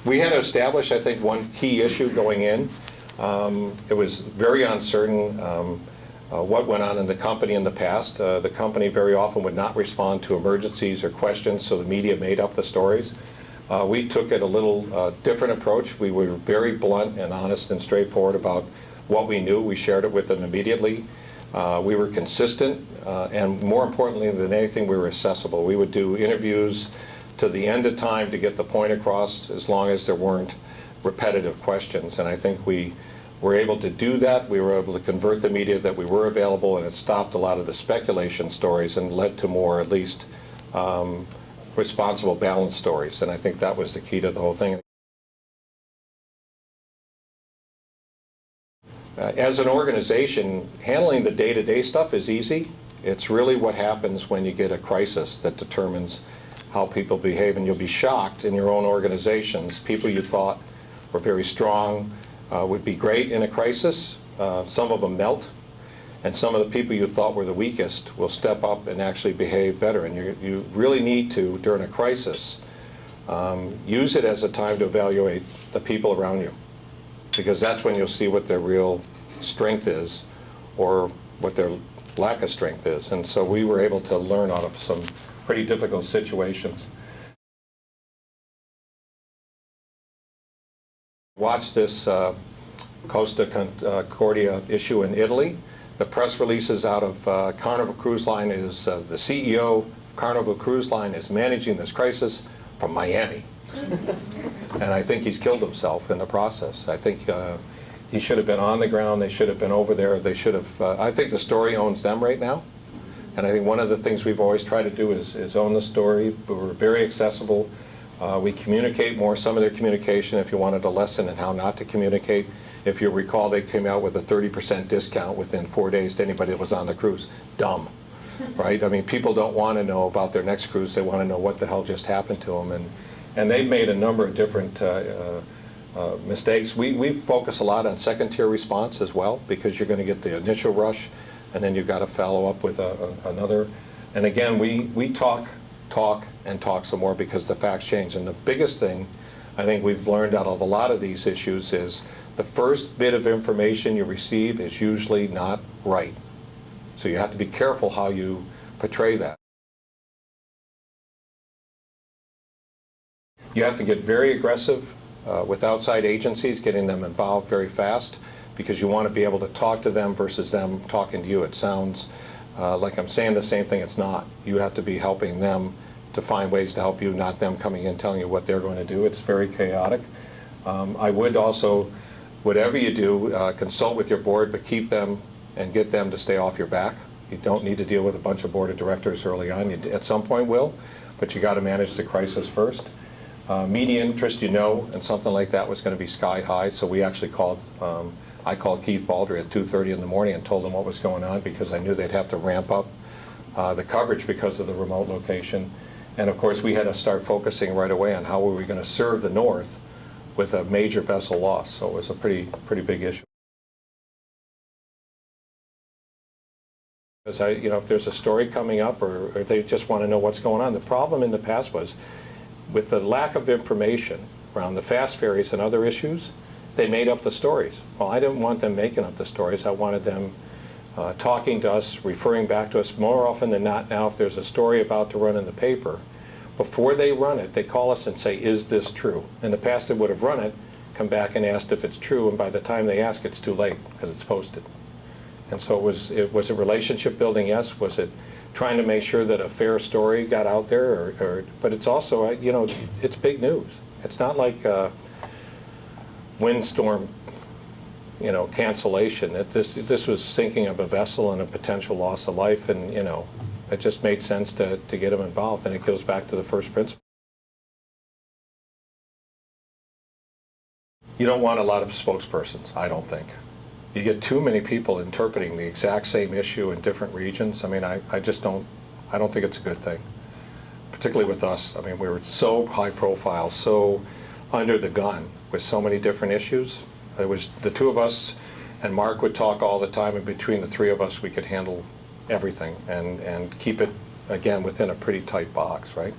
We had to establish, I think, one key issue going in. It was very uncertain what went on in the company in the past. The company very often would not respond to emergencies or questions, so the media made up the stories. We took it a little different approach. We were very blunt and honest and straightforward about what we knew. We shared it with them immediately. We were consistent, and more importantly than anything, we were accessible. We would do interviews to the end of time to get the point across, as long as there weren't repetitive questions. And I think we were able to do that. We were able to convert the media that we were available, and it stopped a lot of the speculation stories and led to more, at least, responsible, balanced stories. And I think that was the key to the whole thing. As an organization, handling the day-to-day stuff is easy. It's really what happens when you get a crisis that determines how people behave, and you'll be shocked in your own organizations. People you thought were very strong would be great in a crisis. Some of them melt, and some of the people you thought were the weakest will step up and actually behave better. And you really need to, during a crisis, use it as a time to evaluate the people around you, because that's when you'll see what their real strength is or what their lack of strength is. And so we were able to learn out of some pretty difficult situations. Watch this Costa Concordia issue in Italy. The press releases out of Carnival Cruise Line is the CEO of Carnival Cruise Line is managing this crisis from Miami. And I think he's killed himself in the process. I think he should have been on the ground. They should have been over there. They should have. I think the story owns them right now. And I think one of the things we've always tried to do is own the story. We're very accessible. We communicate more. Some of their communication, if you wanted a lesson in how not to communicate, if you recall, they came out with a 30% discount within 4 days to anybody that was on the cruise. Dumb, right? I mean, people don't want to know about their next cruise. They want to know what the hell just happened to them. And they've made a number of different mistakes. We focus a lot on second-tier response as well, because you're going to get the initial rush, and then you've got to follow up with another. And again, we talk some more, because the facts change. And the biggest thing I think we've learned out of a lot of these issues is the first bit of information you receive is usually not right. So you have to be careful how you portray that. You have to get very aggressive with outside agencies, getting them involved very fast, because you want to be able to talk to them versus them talking to you. It sounds like I'm saying the same thing. It's not. You have to be helping them to find ways to help you, not them coming in telling you what they're going to do. It's very chaotic. I would also, whatever you do, consult with your board, but keep them and get them to stay off your back. You don't need to deal with a bunch of board of directors early on. You at some point will, but you got to manage the crisis first. Media interest, and something like that was going to be sky high, so we actually called, I called Keith Baldry at 2:30 in the morning and told him what was going on, because I knew they'd have to ramp up the coverage because of the remote location. And of course, we had to start focusing right away on how were we going to serve the North with a major vessel loss. So it was a pretty big issue. Because if there's a story coming up, or they just want to know what's going on. The problem in the past was, with the lack of information around the fast ferries and other issues, they made up the stories. Well, I didn't want them making up the stories. I wanted them talking to us, referring back to us. More often than not now, if there's a story about to run in the paper, before they run it, they call us and say, is this true? In the past, they would have run it, come back and asked if it's true, and by the time they ask, it's too late, because it's posted. And so it was a relationship building, yes. Was it trying to make sure that a fair story got out there? But it's also, it's big news. It's not like windstorm cancellation. This was sinking of a vessel and a potential loss of life, and it just made sense to get them involved, and it goes back to the first principle. You don't want a lot of spokespersons, I don't think. You get too many people interpreting the exact same issue in different regions. I mean, I don't think it's a good thing, particularly with us. I mean, we were so high profile, so under the gun with so many different issues. It was the two of us, and Mark would talk all the time, and between the three of us we could handle everything and keep it, again, within a pretty tight box, right?